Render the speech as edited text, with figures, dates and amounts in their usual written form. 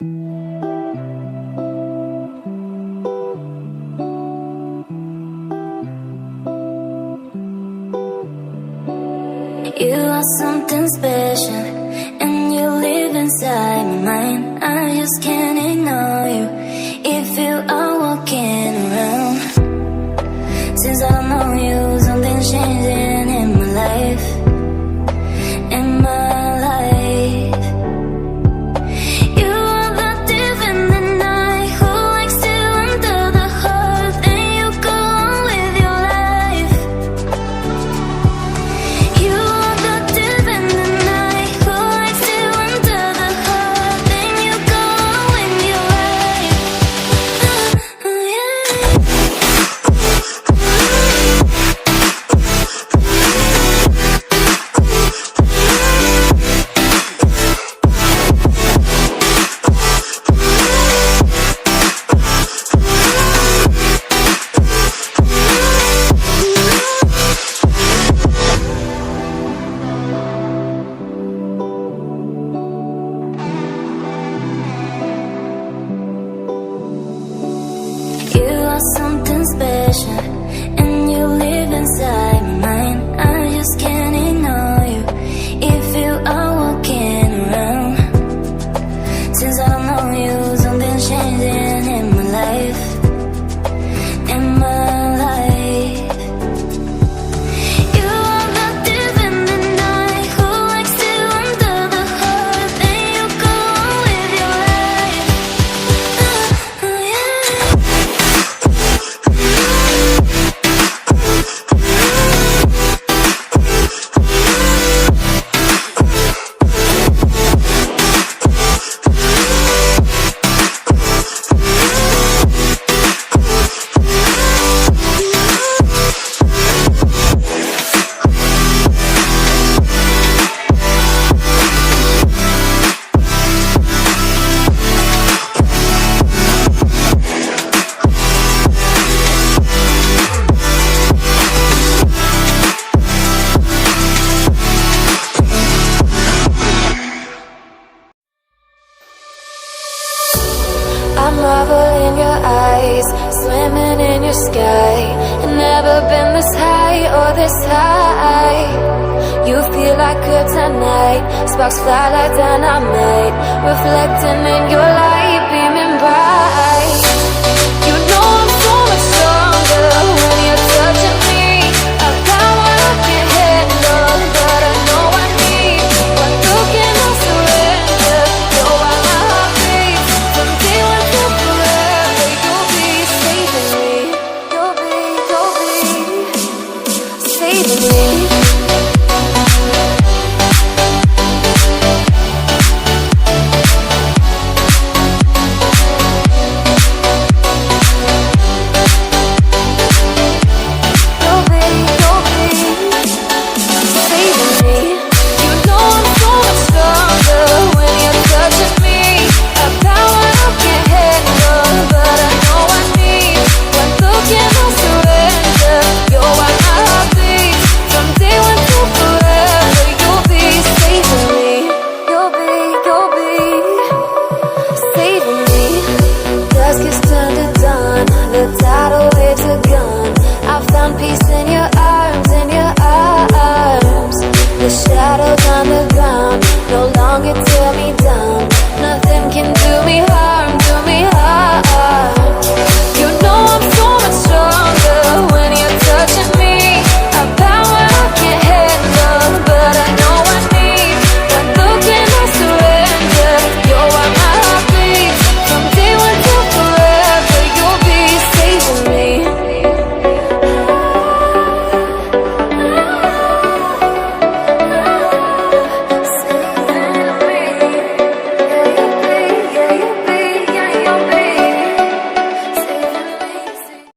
You are something special, and you live inside my mind. I just can't ignore you if you are walking around. Since I don't know you, something's changing in my life. In my life, you are the thief in the night who likes to enter the heart, and you go on with your life. You are the thief in the night who likes to enter the heart, and you go on with your life. You are something special, and you live inside my mind. I just can't ignore you if you are walking around. Since I don't know you, something's changing in my life. In my life, you are the thief in the night who likes to enter the heart, and you go on with your life. I marvel in your eyes, swimming in your sky. I've never been this high or this high. You feel like kryptonite, sparks fly like dynamite, reflecting in your